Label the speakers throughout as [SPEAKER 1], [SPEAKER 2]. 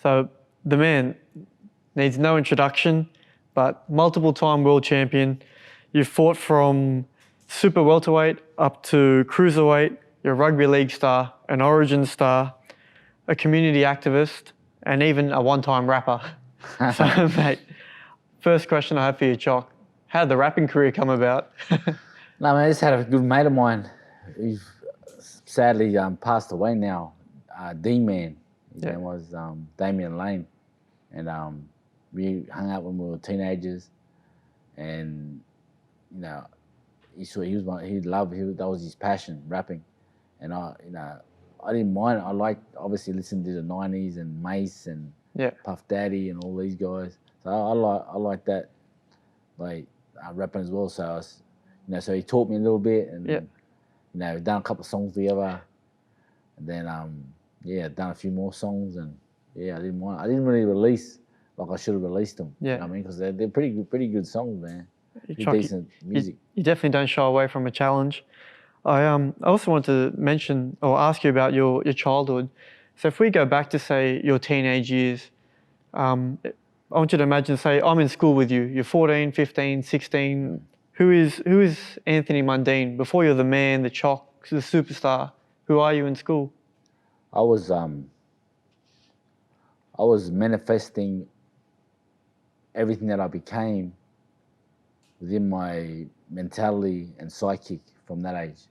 [SPEAKER 1] So the man needs no introduction, but multiple-time world champion. You've fought from super welterweight up to cruiserweight. You're a rugby league star, an origin star, a community activist, and even a one-time rapper. So, mate, first question I have for you, Choc. How did the rapping career come about?
[SPEAKER 2] No, man, I just had a good mate of mine. He's sadly passed away now. The Man. His name was Damien Lane. And we hung out when we were teenagers. And, you know, that was his passion, rapping. And I didn't mind. I liked, obviously, listening to the 90s and Mace and Puff Daddy and all these guys. So I like that, like rapping as well. So so he taught me a little bit, and we've done a couple of songs together, and then done a few more songs, and I didn't mind. I didn't really release like I should have released them. You know what I mean, because they're pretty good songs, man. Decent music.
[SPEAKER 1] You definitely don't shy away from a challenge. I also want to mention or ask you about your childhood. So if we go back to, say, your teenage years, I want you to imagine, say, I'm in school with you. You're 14, 15, 16. Who is Anthony Mundine? Before you're the man, the Choc, the superstar, who are you in school?
[SPEAKER 2] I was manifesting everything that I became within my mentality and psychic from that age.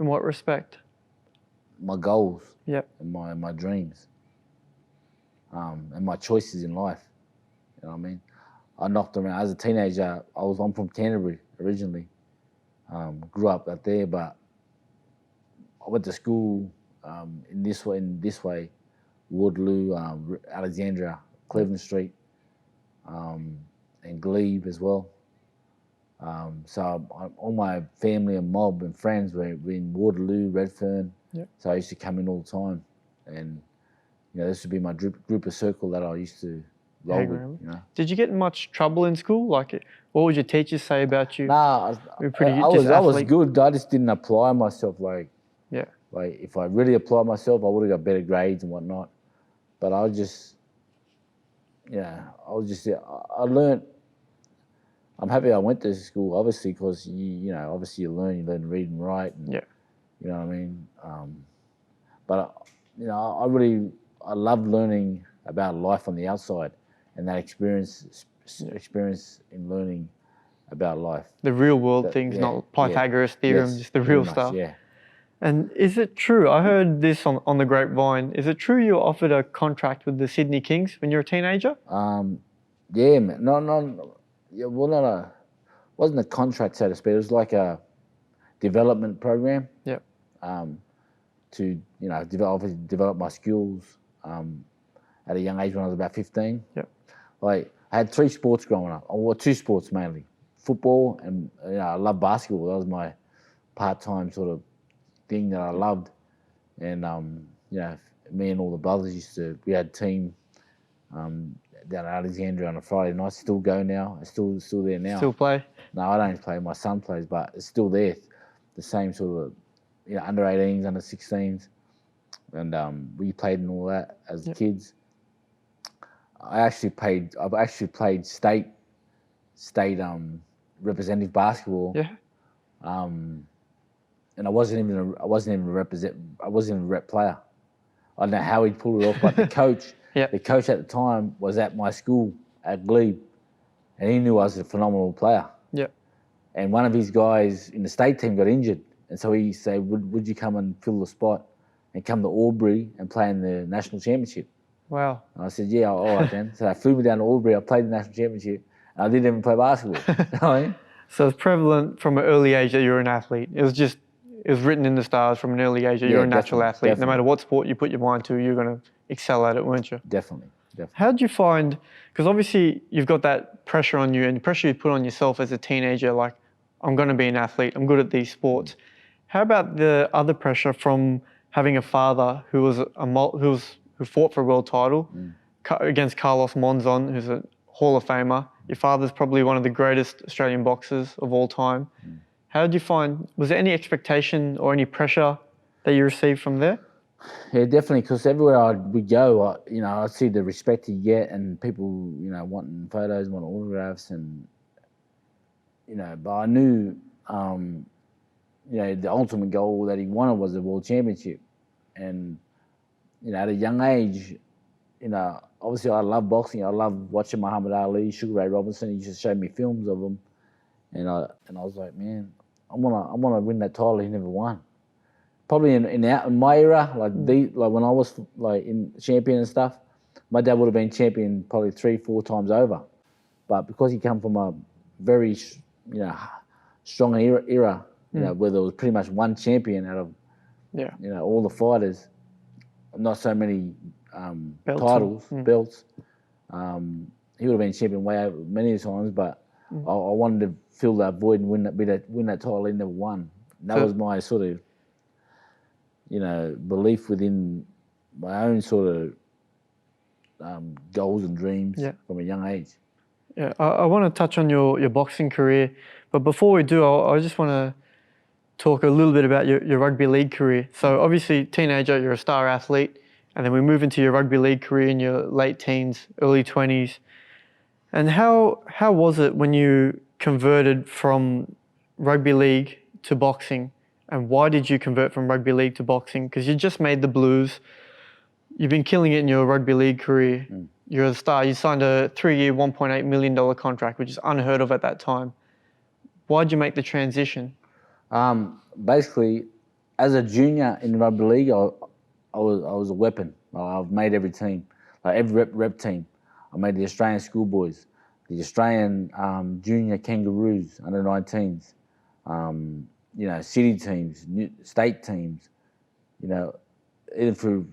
[SPEAKER 1] In what respect?
[SPEAKER 2] My goals.
[SPEAKER 1] Yep.
[SPEAKER 2] And my dreams. And my choices in life. You know what I mean? I knocked around as a teenager. I'm from Canterbury originally. Grew up out there, but I went to school in this way, Waterloo, Alexandria, Cleveland Street, and Glebe as well. So all my family and mob and friends were in Waterloo, Redfern.
[SPEAKER 1] Yep. So
[SPEAKER 2] I used to come in all the time, and this would be my group of circle that I used to roll with.
[SPEAKER 1] Did you get in much trouble in school? Like, what would your teachers say about you?
[SPEAKER 2] Nah, I was good. I just didn't apply myself. Like if I really applied myself, I would have got better grades and whatnot. But I learned. I'm happy I went to school, obviously, because obviously you learn to read and write. And, you know what I mean. But I love learning about life on the outside, and that experience in learning about life.
[SPEAKER 1] The real world things, not Pythagoras theorem, just the real stuff.
[SPEAKER 2] Yeah.
[SPEAKER 1] And is it true? I heard this on the grapevine. Is it true you were offered a contract with the Sydney Kings when you were a teenager?
[SPEAKER 2] Yeah, man. No. Yeah, well, wasn't a contract, so to speak. It was like a development program.
[SPEAKER 1] Yep.
[SPEAKER 2] To develop my skills at a young age when I was about 15.
[SPEAKER 1] Yep.
[SPEAKER 2] Like I had 3 sports growing up. Well, 2 sports mainly: football and I love basketball. That was my part-time sort of thing that I loved. And me and all the brothers we had a team down at Alexandria on a Friday night. Still go now. It's still there now.
[SPEAKER 1] Still play?
[SPEAKER 2] No, I don't play. My son plays, but it's still there. The same sort of under 18s, under 16s, and we played in all that as kids. I've actually played state representative basketball.
[SPEAKER 1] Yeah.
[SPEAKER 2] And I wasn't even a rep player. I don't know how he'd pull it off, but the coach. The coach at the time was at my school at Glebe, and he knew I was a phenomenal player.
[SPEAKER 1] Yeah.
[SPEAKER 2] And one of his guys in the state team got injured, and so he said, "Would you come and fill the spot and come to Albury and play in the national championship?"
[SPEAKER 1] Wow.
[SPEAKER 2] And I said, "Yeah, all right then." So they flew me down to Albury. I played the national championship, and I didn't even play basketball. You know what I mean?
[SPEAKER 1] So it's prevalent from an early age that you're an athlete. It was written in the stars from an early age that you're a natural athlete. Definitely. No matter what sport you put your mind to, you're going to excel at it, weren't you?
[SPEAKER 2] Definitely.
[SPEAKER 1] How did you find, because obviously you've got that pressure on you and the pressure you put on yourself as a teenager, like, I'm going to be an athlete, I'm good at these sports. How about the other pressure from having a father who fought for a world title against Carlos Monzon, who's a Hall of Famer? Your father's probably one of the greatest Australian boxers of all time. How did you find, was there any expectation or any pressure that you received from there?
[SPEAKER 2] Yeah, definitely. Because everywhere we go, I see the respect you get, and people, wanting photos, wanting autographs, and But I knew, the ultimate goal that he wanted was the world championship, and at a young age, obviously I love boxing. I love watching Muhammad Ali, Sugar Ray Robinson. He just showed me films of them, and I was like, man, I wanna win that title he never won. Probably in my era, like when I was like in champion and stuff, my dad would have been champion probably 3-4 times over, but because he come from a very strong era, where there was pretty much one champion out of all the fighters, not so many belts. He would have been champion way over many times, but I wanted to fill that void and win that title he never won. And that was my sort of belief within my own sort of goals and dreams from a young age.
[SPEAKER 1] Yeah, I want to touch on your boxing career, but before we do, I just want to talk a little bit about your rugby league career. So obviously, teenager, you're a star athlete, and then we move into your rugby league career in your late teens, early 20s. And how was it when you converted from rugby league to boxing? And why did you convert from rugby league to boxing? Because you just made the Blues. You've been killing it in your rugby league career. You're a star. You signed a 3-year, $1.8 million contract, which is unheard of at that time. Why'd you make the transition?
[SPEAKER 2] Basically, as a junior in rugby league, I was a weapon. I've made every team, like every rep team. I made the Australian schoolboys, the Australian junior Kangaroos, under 19s, city teams, state teams, even through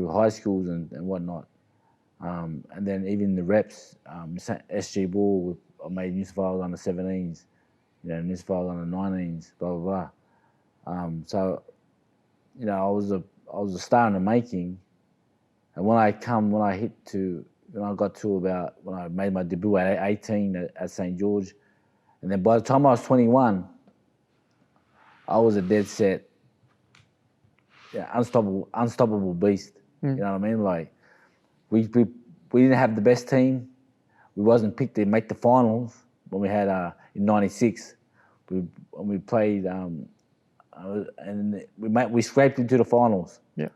[SPEAKER 2] high schools and whatnot. And then even the reps, SG Ball, I made New South Wales under 17s, New South Wales under 19s, blah, blah, blah. So, I was a star in the making. And when I made my debut at 18 at St. George, and then by the time I was 21, I was a dead set, unstoppable beast. You know what I mean? Like, we didn't have the best team. We wasn't picked to make the finals when we had in '96. We played and we scraped into the finals. Yeah.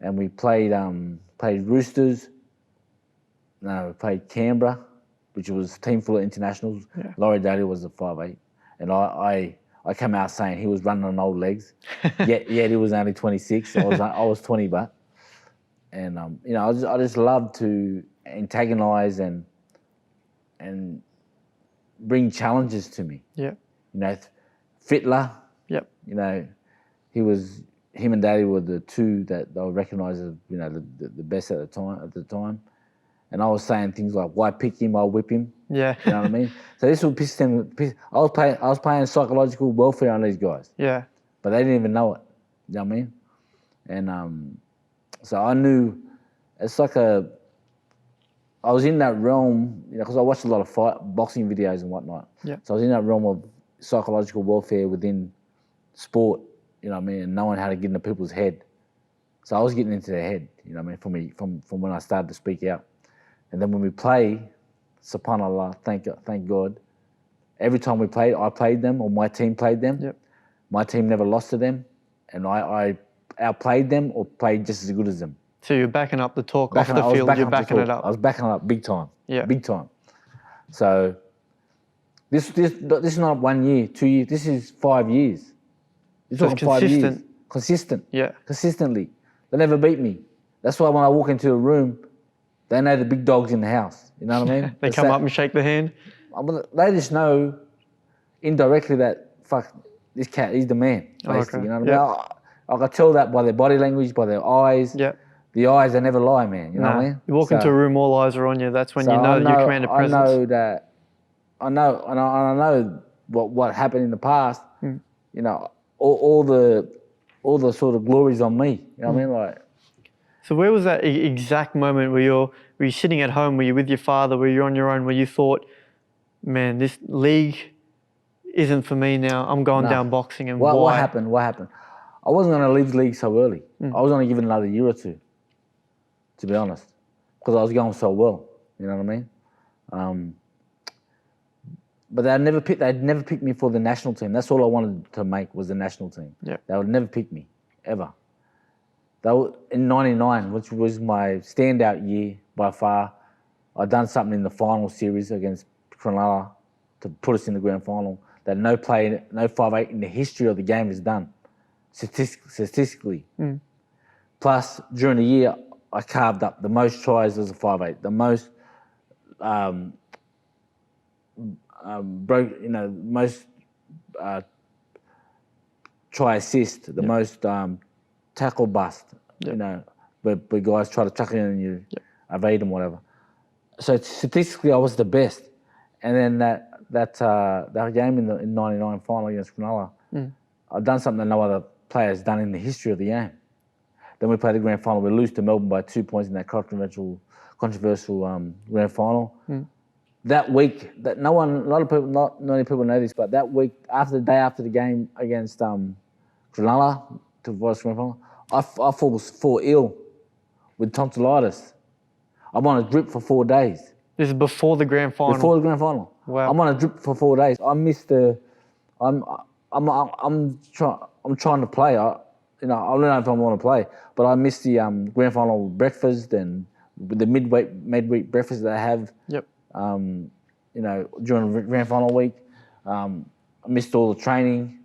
[SPEAKER 2] And we played Roosters. No, we played Canberra, which was a team full of internationals. Yeah. Laurie Daly was a 5'8", and I came out saying he was running on old legs. yet he was only 26. I was 20, but. And I just love to antagonise and bring challenges to me. Yeah. Fitler. Yep. Him and Daly were the two that they were recognised as the best at the time. And I was saying things like, "Why pick him? I'll whip him." Yeah. You know what I mean? So this would piss them. I was playing psychological welfare on these guys. Yeah. But they didn't even know it. You know what I mean? And so I knew it's like I was in that realm, because I watched a lot of boxing videos and whatnot. Yeah. So I was in that realm of psychological warfare within sport, you know what I mean, and knowing how to get into people's head. So I was getting into their head, you know what I mean, from when I started to speak out. And then when we play, subhanAllah, thank God, every time we played, I played them or my team played them. Yep. My team never lost to them, and I outplayed them or played just as good as them. So you're backing up the talk off the field, you're backing it up. I was backing it up big time. Yeah. Big time. So this is not 1 year, 2 years, this is 5 years. You're talking 5 years. Consistent. Yeah. Consistently. They never beat me. That's why when I walk into a room, they know the big dog's in the house. You know what I mean? They come up and shake the hand? They just know indirectly that, fuck, this cat, he's the man, basically. Okay. You know what I mean? I can tell that by their body language, by their eyes. Yeah. The eyes, they never lie, man. You know what I mean? You walk into a room, all eyes are on you. That's when you know that you command a presence. I know what happened in the past. All the sort of glories on me. You know what I mean? Like. So where was that exact moment where were you sitting at home? Were you with your father? Were you on your own? Where you thought, man, this league isn't for me now. I'm going down boxing. And why? What happened? I wasn't going to leave the league so early. I was only given another year or two, to be honest, because I was going so well. You know what I mean? But they'd never pick me for the national team. That's all I wanted to make was the national team.
[SPEAKER 1] Yep.
[SPEAKER 2] They would never pick me, ever. They were, in '99, which was my standout year by far, I'd done something in the final series against Cronulla to put us in the grand final that no 5'8" in the history of the game has done, statistically. Plus, during the year, I carved up the most tries as a 5'8", the most most try assist, the most tackle bust, where guys try to chuck it in and you evade them, whatever. So statistically, I was the best. And then that game in '99 final against Cronulla, I've done something that no other player has done in the history of the game. Then we played the grand final. We lose to Melbourne by 2 points in that controversial grand final. That week, not many people know this, but that week, the day after the game against Cronulla to voice grand final, I fall ill with tonsillitis. I'm on a drip for 4 days.
[SPEAKER 1] This is before the grand final.
[SPEAKER 2] Before the grand final.
[SPEAKER 1] Wow.
[SPEAKER 2] I'm on a drip for 4 days. I missed the. I'm trying to play. I don't know if I want to play, but I missed the grand final breakfast and the midweek breakfast that I have.
[SPEAKER 1] Yep.
[SPEAKER 2] During the grand final week, I missed all the training.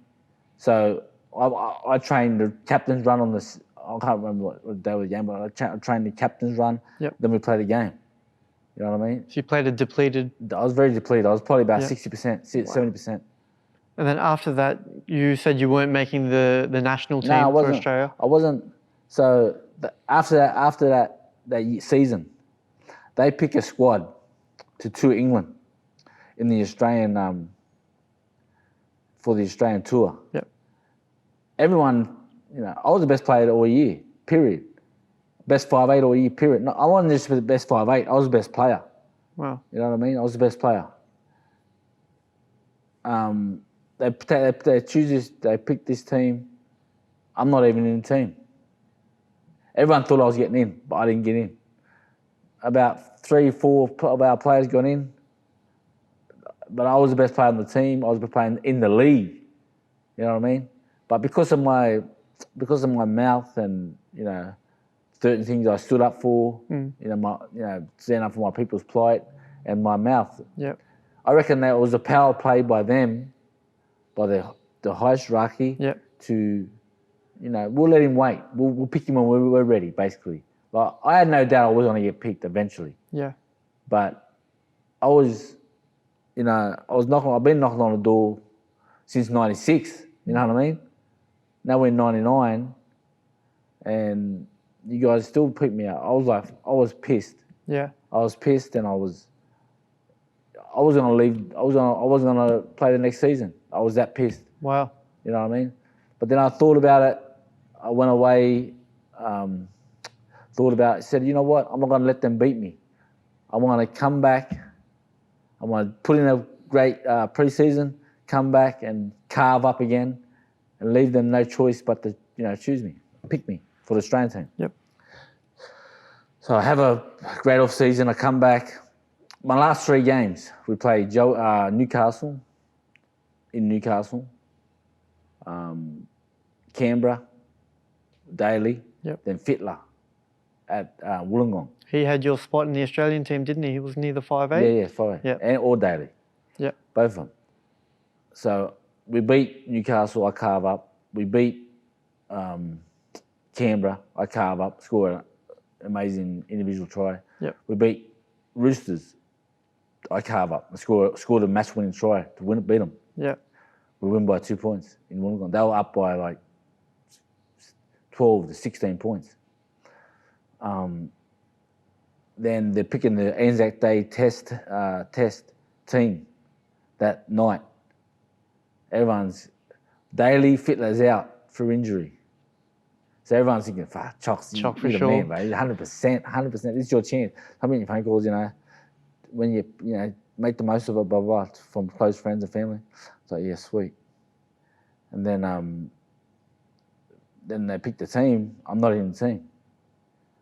[SPEAKER 2] So I trained the captain's run on this. I can't remember what day of the game, but I trained the captain's run.
[SPEAKER 1] Yep.
[SPEAKER 2] Then we played the game. You know what I mean?
[SPEAKER 1] So you played a depleted.
[SPEAKER 2] I was very depleted. I was probably about 60%, 70%.
[SPEAKER 1] And then after that, you said you weren't making the national team for Australia.
[SPEAKER 2] I wasn't. So after that season, they pick a squad to tour England in the Australian for the Australian tour.
[SPEAKER 1] Yep.
[SPEAKER 2] Everyone, I was the best player all year. Period. Best 5'8" all year. Period. No, I wasn't just the best 5'8". I was the best player.
[SPEAKER 1] Wow.
[SPEAKER 2] You know what I mean? I was the best player. They choose this. They pick this team. I'm not even in the team. Everyone thought I was getting in, but I didn't get in. About 3-4 of our players got in, but I was the best player on the team. I was the best player in the league. You know what I mean? But because of my mouth and certain things I stood up for, stand up for my people's plight and my mouth.
[SPEAKER 1] Yep.
[SPEAKER 2] I reckon that was a power play by them, by the hierarchy.
[SPEAKER 1] Yep.
[SPEAKER 2] To, we'll let him wait. We'll pick him when we're ready, basically. Like, I had no doubt I was going to get picked eventually.
[SPEAKER 1] Yeah.
[SPEAKER 2] But I was, I've been knocking on the door since '96. You know what I mean? Now we're in '99, and you guys still picked me out. I was pissed.
[SPEAKER 1] Yeah.
[SPEAKER 2] I was pissed, and I was going to leave. I wasn't going to play the next season. I was that pissed.
[SPEAKER 1] Wow.
[SPEAKER 2] You know what I mean? But then I thought about it. I went away, said, you know what? I'm not going to let them beat me. I want to come back. I want to put in a great pre-season, come back and carve up again and leave them no choice but to, choose me, pick me for the Australian team.
[SPEAKER 1] Yep.
[SPEAKER 2] So I have a great off-season. I come back. My last 3 games, we played Newcastle, Canberra, Daly, then Fittler at Wollongong.
[SPEAKER 1] He had your spot in the Australian team, didn't he? He was near the 5'8".
[SPEAKER 2] Yeah, 5'8".
[SPEAKER 1] Yeah.
[SPEAKER 2] Or Daly.
[SPEAKER 1] Yeah.
[SPEAKER 2] Both of them. So we beat Newcastle, I carve up. We beat Canberra, I carve up, score an amazing individual try.
[SPEAKER 1] Yep.
[SPEAKER 2] We beat Roosters, I carve up, and scored a match-winning try to beat them.
[SPEAKER 1] Yeah.
[SPEAKER 2] We win by 2 points in Wollongong. They were up by like 12 to 16 points. Then they're picking the Anzac Day test team that night. Daly Fittler's out for injury. So everyone's thinking, Chock for
[SPEAKER 1] sure.
[SPEAKER 2] Man, bro. 100%. This is your chance. I'm getting phone calls, when you make the most of it, blah, blah, from close friends and family. It's like, yeah, sweet. And then then they picked the team. I'm not in the team.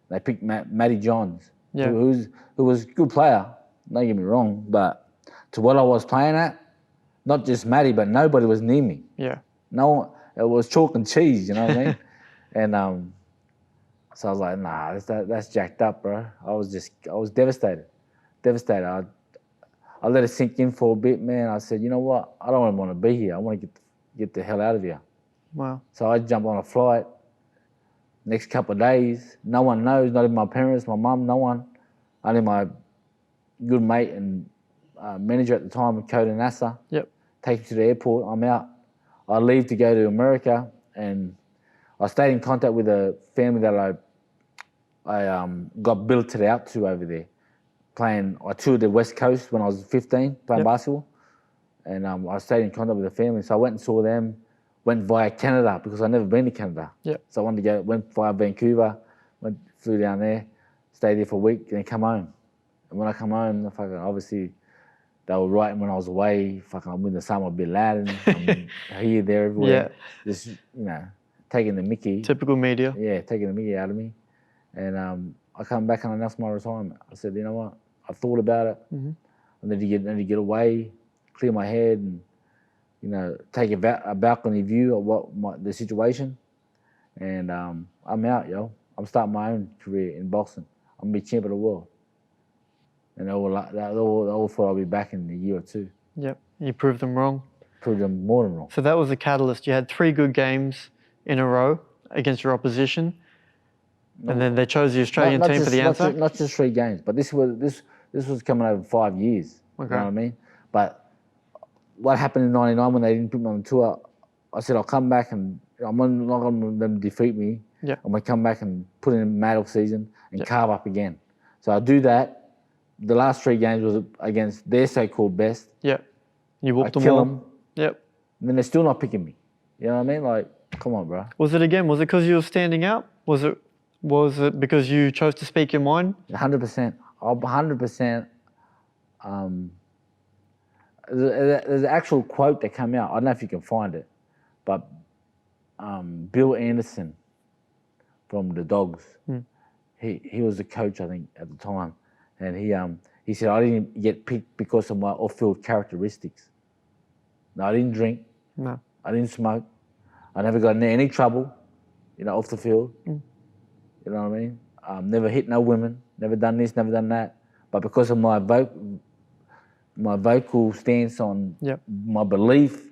[SPEAKER 2] They picked Matty Johns,
[SPEAKER 1] Yeah.
[SPEAKER 2] who was a good player. Don't get me wrong, but to what I was playing at, not just Matty, but nobody was near me.
[SPEAKER 1] Yeah.
[SPEAKER 2] No one. It was chalk and cheese. You know what I mean? And so I was like, nah, that's jacked up, bro. I was devastated. I let it sink in for a bit, man. I said, you know what? I don't want to be here. I want to get the hell out of here.
[SPEAKER 1] Wow.
[SPEAKER 2] So I jumped on a flight. Next couple of days, no one knows, not even my parents, my mum, no one. Only my good mate and manager at the time, Coda Nasser.
[SPEAKER 1] Yep.
[SPEAKER 2] Take me to the airport. I'm out. I leave to go to America, and I stayed in contact with a family that I got billeted out to over there. I toured the West Coast when I was 15, playing basketball, and I stayed in contact with the family. So I went and saw them, went via Canada because I'd never been to Canada.
[SPEAKER 1] Yep.
[SPEAKER 2] So I wanted to go, went via Vancouver, flew down there, stayed there for a week, and then come home. And when I come home, fucking obviously they were writing when I was away. Fucking I'm with Osama bin Laden. I'm here, there, everywhere.
[SPEAKER 1] Yeah.
[SPEAKER 2] Just taking the mickey.
[SPEAKER 1] Typical media.
[SPEAKER 2] Yeah, taking the mickey out of me. And I come back and announced my retirement. I said, you know what? I've thought about it.
[SPEAKER 1] Mm-hmm.
[SPEAKER 2] I need to get away, clear my head, and take a balcony view of the situation. And I'm out, yo. I'm starting my own career in boxing. I'm gonna be champion of the world. And they all thought I'll be back in a year or two.
[SPEAKER 1] Yep. You proved them wrong.
[SPEAKER 2] Proved them more than wrong.
[SPEAKER 1] So that was the catalyst. You had 3 good games in a row against your opposition, and then they chose the Australian team for the answer.
[SPEAKER 2] Not just 3 games, but this was coming over 5 years.
[SPEAKER 1] Okay.
[SPEAKER 2] You know what I mean? But what happened in '99 when they didn't put me on the tour? I said I'll come back and I'm not going to let them defeat me.
[SPEAKER 1] Yeah.
[SPEAKER 2] I'm going to come back and put in a medal season and carve up again. So I do that. The last 3 games was against their so-called best.
[SPEAKER 1] Yep. You whooped them
[SPEAKER 2] kill
[SPEAKER 1] all.
[SPEAKER 2] them.
[SPEAKER 1] Yep.
[SPEAKER 2] And then they're still not picking me. You know what I mean? Like, come on, bro.
[SPEAKER 1] Was it because you were standing out? Was it because you chose to speak your mind?
[SPEAKER 2] 100%. 100%. There's an actual quote that came out. I don't know if you can find it, but Bill Anderson from the Dogs, he was the coach, I think, at the time. And he said, I didn't get picked because of my off-field characteristics. No, I didn't drink.
[SPEAKER 1] No.
[SPEAKER 2] I didn't smoke. I never got in any trouble, off the field. You know what I mean? Never hit no women. Never done this, never done that. But because of my vocal stance on my belief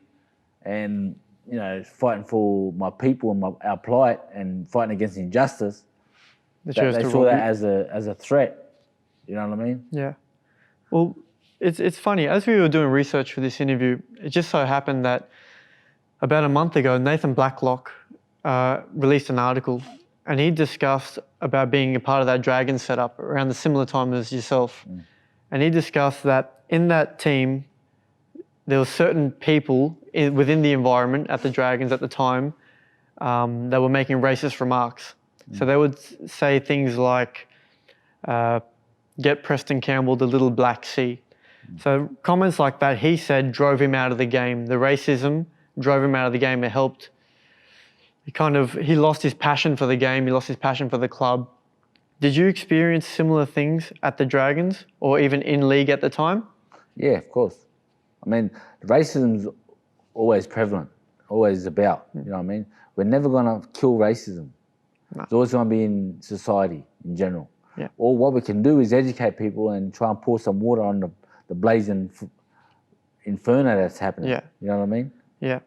[SPEAKER 2] and, fighting for my people and our plight and fighting against injustice, they saw that as a threat. You know what I mean?
[SPEAKER 1] Yeah. Well, it's funny. As we were doing research for this interview, it just so happened that about a month ago, Nathan Blacklock released an article, and he discussed about being a part of that Dragon setup around the similar time as yourself. And he discussed that in that team, there were certain people within the environment at the Dragons at the time that were making racist remarks. So they would say things like, get Preston Campbell the little black sea. So comments like that, he said, drove him out of the game. The racism drove him out of the game. It helped. He lost his passion for the game. He lost his passion for the club. Did you experience similar things at the Dragons or even in league at the time? Yeah,
[SPEAKER 2] of course. I mean, racism's always prevalent, always about, you know what I mean? We're never going to kill racism. No. It's always going to be in society in general.
[SPEAKER 1] Yeah.
[SPEAKER 2] Or what we can do is educate people and try and pour some water on the blazing inferno that's happening.
[SPEAKER 1] Yeah.
[SPEAKER 2] You know what I mean?
[SPEAKER 1] Yeah.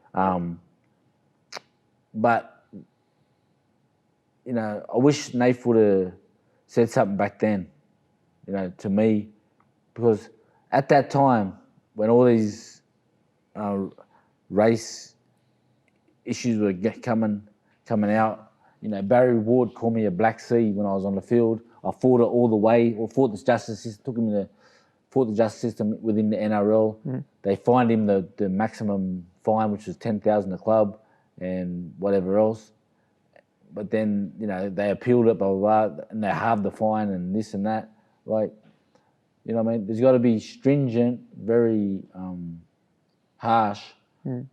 [SPEAKER 2] But, I wish Nath would have said something back then, to me, because at that time, when all these race issues were coming out, Barry Ward called me a black sea when I was on the field. I fought it all the way, or fought the justice system, fought the justice system within the NRL. They fined him the maximum fine, which was $10,000 a club and whatever else. But then, they appealed it, blah, blah, blah, and they halved the fine and this and that. Like, you know what I mean? There's got to be stringent, very harsh,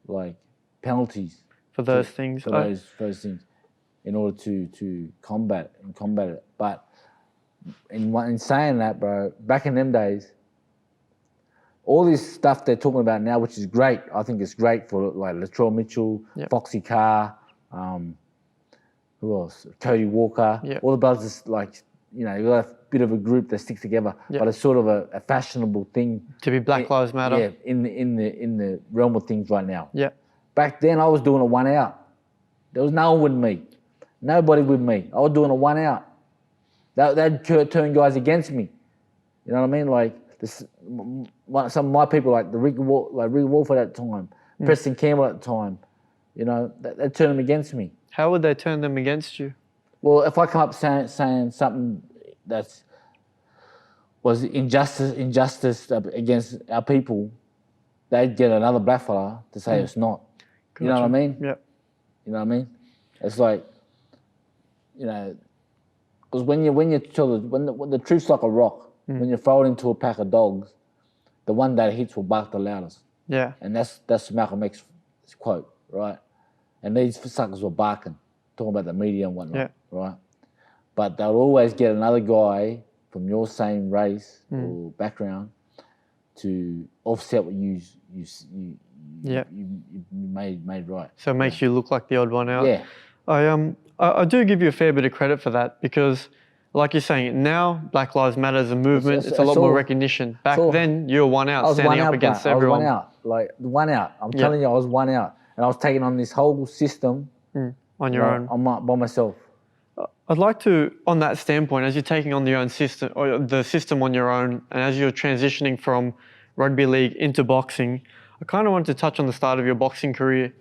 [SPEAKER 2] like penalties
[SPEAKER 1] for those things.
[SPEAKER 2] For those things. in order to combat it. But in saying that, bro, back in them days, all this stuff they're talking about now, which is great, I think it's great for like Latrell Mitchell,
[SPEAKER 1] Yep.
[SPEAKER 2] Foxy Carr, who else? Cody Walker,
[SPEAKER 1] Yep.
[SPEAKER 2] all the brothers, like, you know, you got a bit of a group that sticks together,
[SPEAKER 1] Yep.
[SPEAKER 2] but it's sort of a fashionable thing.
[SPEAKER 1] To be Black Lives Matter.
[SPEAKER 2] Yeah, in the realm of things right now.
[SPEAKER 1] Yeah.
[SPEAKER 2] Back then, I was doing a 1 out. There was no one with me, nobody with me. I was doing a 1 out. That'd turn guys against me. You know what I mean? Like some of my people, like Ricky Wolf at that time, Preston Campbell at the time. You know, they'd turn them against me.
[SPEAKER 1] How would they turn them against you?
[SPEAKER 2] Well, if I come up saying something was injustice against our people, they'd get another black fella to say it's not.
[SPEAKER 1] Gotcha.
[SPEAKER 2] You know what I mean?
[SPEAKER 1] Yeah.
[SPEAKER 2] You know what I mean? It's like, you know, because when the truth's like a rock, when you throw it into a pack of dogs, the one that hits will bark the loudest.
[SPEAKER 1] Yeah.
[SPEAKER 2] And that's Malcolm X's quote, right? And these suckers were barking, talking about the media and whatnot, right? But they'll always get another guy from your same race or background to offset what you made right.
[SPEAKER 1] So it makes you look like the odd one out.
[SPEAKER 2] Yeah.
[SPEAKER 1] I do give you a fair bit of credit for that because, like you're saying, now Black Lives Matter is a movement. It's a lot more recognition. Back then, you were 1 out, standing up against everyone.
[SPEAKER 2] I was 1 out, like 1 out. I'm telling you, I was 1 out, and I was taking on this whole system
[SPEAKER 1] on your own,
[SPEAKER 2] by myself.
[SPEAKER 1] I'd like to, on that standpoint, as you're taking on your own system, or the system on your own, and as you're transitioning from rugby league into boxing, I kind of wanted to touch on the start of your boxing career.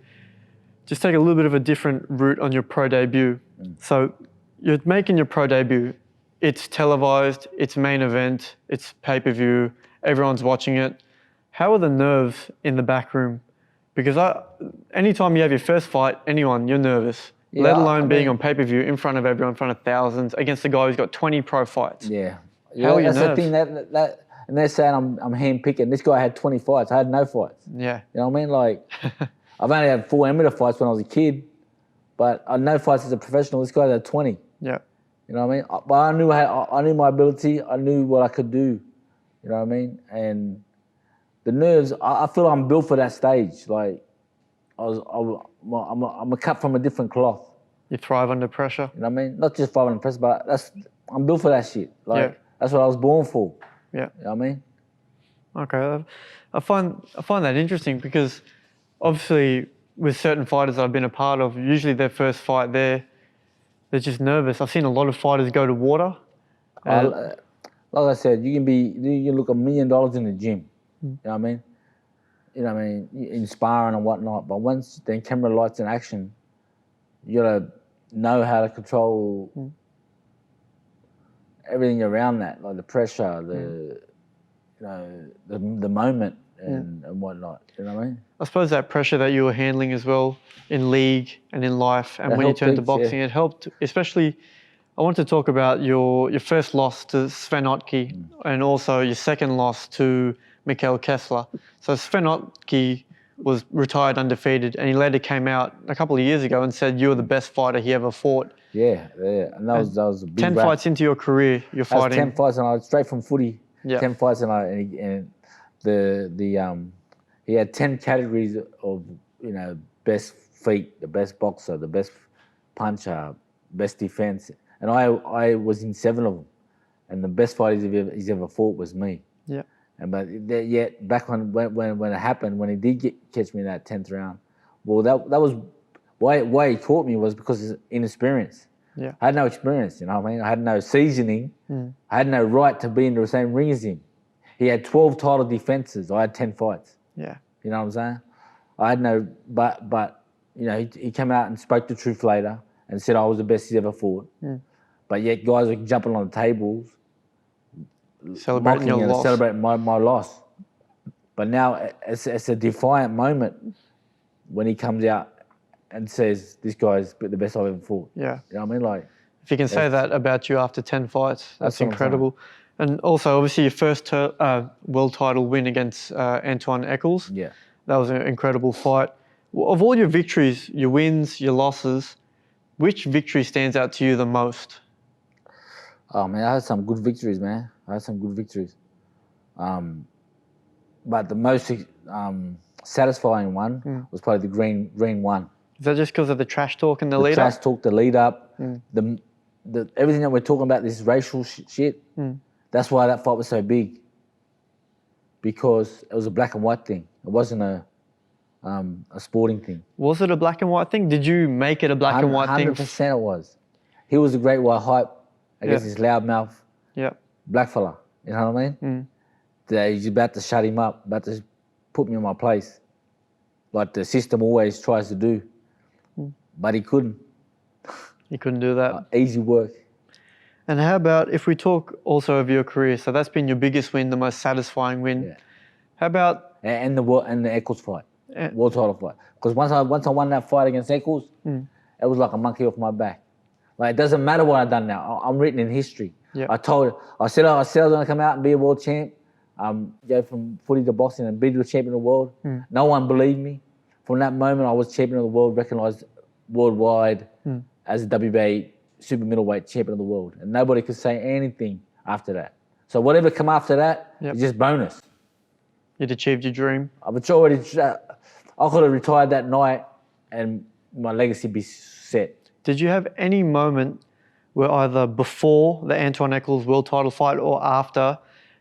[SPEAKER 1] Just take a little bit of a different route on your pro debut. So you're making your pro debut. It's televised, it's main event, it's pay-per-view, everyone's watching it. How are the nerves in the back room? Because anytime you have your first fight, you're nervous.
[SPEAKER 2] Yeah,
[SPEAKER 1] let alone being on pay-per-view in front of everyone, in front of thousands, against a guy who's got 20 pro fights.
[SPEAKER 2] Yeah.
[SPEAKER 1] How are your
[SPEAKER 2] nerves? The thing and they're saying I'm hand-picking. This guy had 20 fights. I had no fights.
[SPEAKER 1] Yeah.
[SPEAKER 2] You know what I mean? Like, I've only had 4 amateur fights when I was a kid, but I had no fights as a professional. This guy had 20.
[SPEAKER 1] Yeah.
[SPEAKER 2] You know what I mean? But I knew my ability. I knew what I could do. You know what I mean? And the nerves, I feel I'm built for that stage. Like, I'm a cut from a different cloth.
[SPEAKER 1] You thrive under pressure.
[SPEAKER 2] You know what I mean? Not just thrive under pressure, but I'm built for that shit. Like, that's what I was born for.
[SPEAKER 1] Yeah.
[SPEAKER 2] You know what I mean?
[SPEAKER 1] Okay. I find that interesting because obviously with certain fighters I've been a part of, usually their first fight they're just nervous. I've seen a lot of fighters go to water.
[SPEAKER 2] Like I said, you can look $1 million in the gym. You know what I mean? You know what I mean? Inspiring and whatnot. But once the camera lights in action, you gotta know how to control everything around that, like the pressure, the moment and whatnot. You know what I mean?
[SPEAKER 1] I suppose that pressure that you were handling as well in league and in life, and when you turned to boxing, it helped. Especially, I want to talk about your first loss to Sven Otke and also your second loss to Mikkel Kessler. So Sven Otke was retired undefeated, and he later came out a couple of years ago and said you were the best fighter he ever fought.
[SPEAKER 2] Yeah, and that was a big
[SPEAKER 1] 10 fights into your career, you're fighting.
[SPEAKER 2] 10 fights, and I was straight from footy.
[SPEAKER 1] Yeah.
[SPEAKER 2] 10 fights, and he had 10 categories of best feet, the best boxer, the best puncher, best defense, and I was in 7 of them, and the best fight he's ever fought was me.
[SPEAKER 1] Yeah.
[SPEAKER 2] But yet back when it happened, when he did catch me in that 10th round, well, that was why he caught me was because of inexperience.
[SPEAKER 1] Yeah.
[SPEAKER 2] I had no experience, you know what I mean? I had no seasoning. I had no right to be in the same ring as him. He had 12 title defenses. I had 10 fights.
[SPEAKER 1] Yeah.
[SPEAKER 2] You know what I'm saying? I had no, but he came out and spoke the truth later and said I was the best he's ever fought. But yet guys were jumping on the tables,
[SPEAKER 1] celebrating your loss.
[SPEAKER 2] Celebrating my loss. But now it's a defiant moment when he comes out and says, this guy's the best I've ever fought.
[SPEAKER 1] Yeah.
[SPEAKER 2] You know what I mean? Like,
[SPEAKER 1] if you can say that about you after 10 fights, that's incredible. And also, obviously, your first world title win against Antoine Eccles.
[SPEAKER 2] Yeah.
[SPEAKER 1] That was an incredible fight. Of all your victories, your wins, your losses, which victory stands out to you the most?
[SPEAKER 2] Oh man, I had some good victories, man. I had some good victories. But the most satisfying one was probably the green one.
[SPEAKER 1] Is that just because of the trash talk and the
[SPEAKER 2] The
[SPEAKER 1] lead
[SPEAKER 2] trash
[SPEAKER 1] up?
[SPEAKER 2] talk, the lead up, the everything that we're talking about, this racial shit. That's why that fight was so big. Because it was a black and white thing. It wasn't a sporting thing.
[SPEAKER 1] Was it a black and white thing? Did you make it a black and white thing?
[SPEAKER 2] 100% it was. He was a great white hype against this loudmouth black fella. You know what I mean? That he's about to shut him up, about to put me in my place, like the system always tries to do. But he couldn't.
[SPEAKER 1] He couldn't do that.
[SPEAKER 2] Easy work.
[SPEAKER 1] And how about if we talk also of your career? So that's been your biggest win, the most satisfying win.
[SPEAKER 2] Yeah.
[SPEAKER 1] How about
[SPEAKER 2] and the Eccles fight, world title fight? Because once I won that fight against Eccles, it was like a monkey off my back. Like it doesn't matter what I've done now. I'm written in history.
[SPEAKER 1] Yep.
[SPEAKER 2] I said I was going to come out and be a world champ. Go from footy to boxing and be the champion of the world. No one believed me. From that moment, I was champion of the world, recognised worldwide as the WBA super middleweight champion of the world, and nobody could say anything after that. So whatever come after that is just bonus.
[SPEAKER 1] You'd achieved your dream.
[SPEAKER 2] I could have retired that night, and my legacy be set.
[SPEAKER 1] Did you have any moment where either before the Antoine Eccles world title fight or after,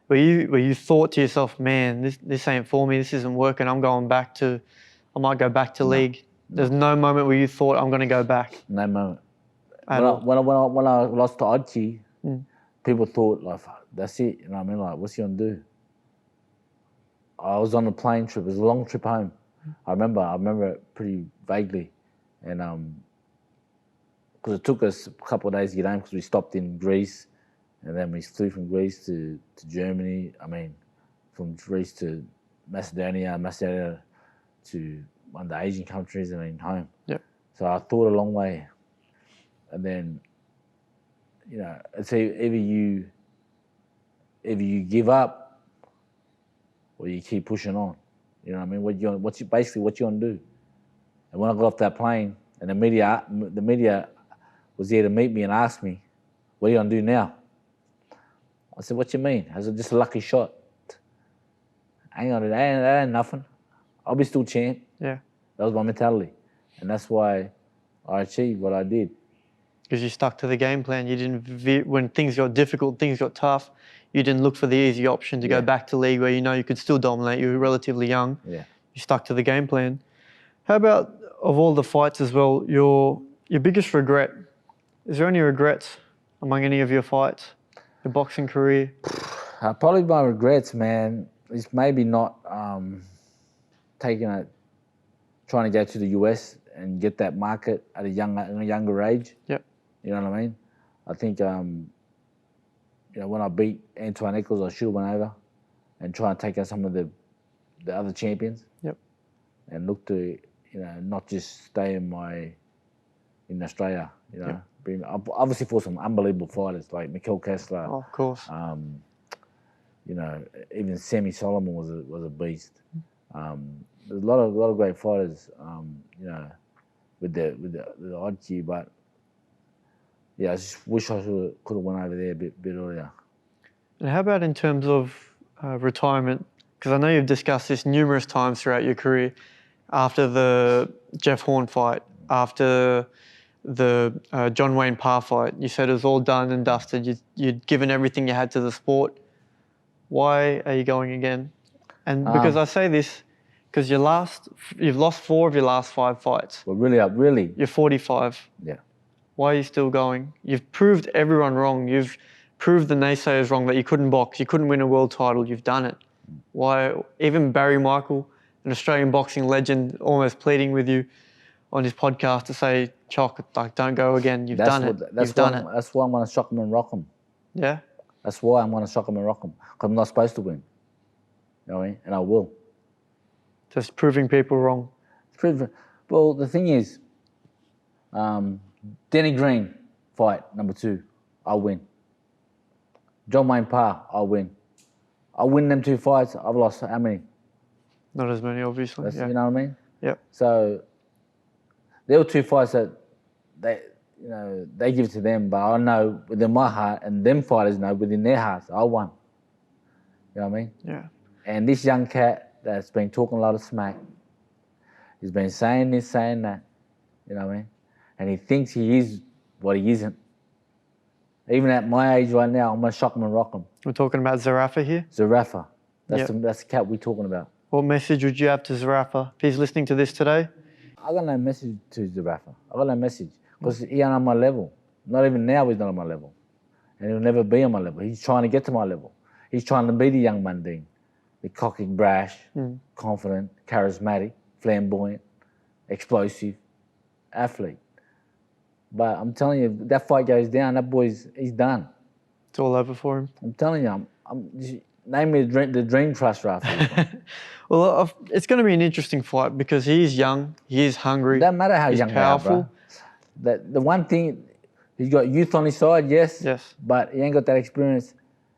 [SPEAKER 1] where you thought to yourself, man, this ain't for me, this isn't working, I might go back to league? There's no moment where you thought, I'm going to go back?
[SPEAKER 2] No moment. When I lost to Archie, people thought, like, that's it. You know what I mean? Like, what's he going to do? I was on a plane trip. It was a long trip home. I remember it pretty vaguely. And because it took us a couple of days to get home because we stopped in Greece. And then we flew from Greece to Germany. I mean, from Greece to Macedonia to one of the Asian countries, and then home.
[SPEAKER 1] Yep.
[SPEAKER 2] So I thought a long way. And then, you know, it's either you give up or you keep pushing on. You know what I mean? What you gonna do? And when I got off that plane, and the media was there to meet me and ask me, "What are you gonna do now?" I said, "What you mean? I said, just a lucky shot. I ain't gonna do that. That ain't nothing. I'll be still champ."
[SPEAKER 1] Yeah.
[SPEAKER 2] That was my mentality, and that's why I achieved what I did.
[SPEAKER 1] Because you stuck to the game plan. You didn't, when things got difficult, things got tough, you didn't look for the easy option to go back to league where you know you could still dominate. You were relatively young.
[SPEAKER 2] Yeah.
[SPEAKER 1] You stuck to the game plan. How about, of all the fights as well, your biggest regret? Is there any regrets among any of your fights, your boxing career?
[SPEAKER 2] Probably my regrets, man, is maybe not trying to go to the US and get that market at a younger age.
[SPEAKER 1] Yep.
[SPEAKER 2] You know what I mean? I think, you know, when I beat Antoine Eccles, I should have went over and try and take out some of the other champions.
[SPEAKER 1] Yep.
[SPEAKER 2] And look to, you know, not just stay in Australia, you know. Yep. Obviously for some unbelievable fighters like Mikkel Kessler.
[SPEAKER 1] Oh, of course.
[SPEAKER 2] You know, even Sammy Solomon was a beast. There's a lot of great fighters, you know, with the Archie, but yeah, I just wish I could have went over there a bit earlier.
[SPEAKER 1] And how about in terms of retirement? Because I know you've discussed this numerous times throughout your career. After the Jeff Horn fight, after the John Wayne Parr fight, you said it was all done and dusted. You'd given everything you had to the sport. Why are you going again? And because I say this, because you've lost 4 of your last 5 fights.
[SPEAKER 2] Well, really?
[SPEAKER 1] You're 45.
[SPEAKER 2] Yeah.
[SPEAKER 1] Why are you still going? You've proved everyone wrong. You've proved the naysayers wrong that you couldn't box, you couldn't win a world title. You've done it. Why? Even Barry Michael, an Australian boxing legend, almost pleading with you on his podcast to say, "Chock, like, don't go again. You've done it. You've done it."
[SPEAKER 2] That's why I'm going to shock him and rock him.
[SPEAKER 1] Yeah.
[SPEAKER 2] That's why I'm going to shock him and rock him. Because I'm not supposed to win. You know what I mean? And I will.
[SPEAKER 1] Just proving people wrong.
[SPEAKER 2] Well, the thing is, Denny Green fight number 2, I'll win. John Wayne Parr, I'll win. I'll win them 2 fights. I've lost how many?
[SPEAKER 1] Not as many, obviously.
[SPEAKER 2] You know what I mean?
[SPEAKER 1] Yep.
[SPEAKER 2] So there were 2 fights that you know, they give it to them, but I know within my heart, and them fighters know within their hearts, I won. You know what I mean?
[SPEAKER 1] Yeah.
[SPEAKER 2] And this young cat that's been talking a lot of smack, he's been saying this, saying that, you know what I mean? And he thinks he is what he isn't. Even at my age right now, I'm gonna shock him and rock him.
[SPEAKER 1] We're talking about Zarafa here.
[SPEAKER 2] Zarafa,
[SPEAKER 1] Yep.
[SPEAKER 2] that's the cat we're talking about.
[SPEAKER 1] What message would you have to Zarafa if he's listening to this today?
[SPEAKER 2] I got no message to Zarafa. I got no message because he ain't on my level. Not even now he's not on my level. And he'll never be on my level. He's trying to get to my level. He's trying to be the young Mundine. The cocky, brash, confident, charismatic, flamboyant, explosive athlete. But I'm telling you, if that fight goes down, that he's done.
[SPEAKER 1] It's all over for him.
[SPEAKER 2] I'm telling you, name me the dream trust Rafa.
[SPEAKER 1] Well, it's going to be an interesting fight because he is young, he is hungry.
[SPEAKER 2] Doesn't matter how
[SPEAKER 1] he's
[SPEAKER 2] young
[SPEAKER 1] powerful.
[SPEAKER 2] they are, bro. The one thing, he's got youth on his side, yes.
[SPEAKER 1] Yes.
[SPEAKER 2] But he ain't got that experience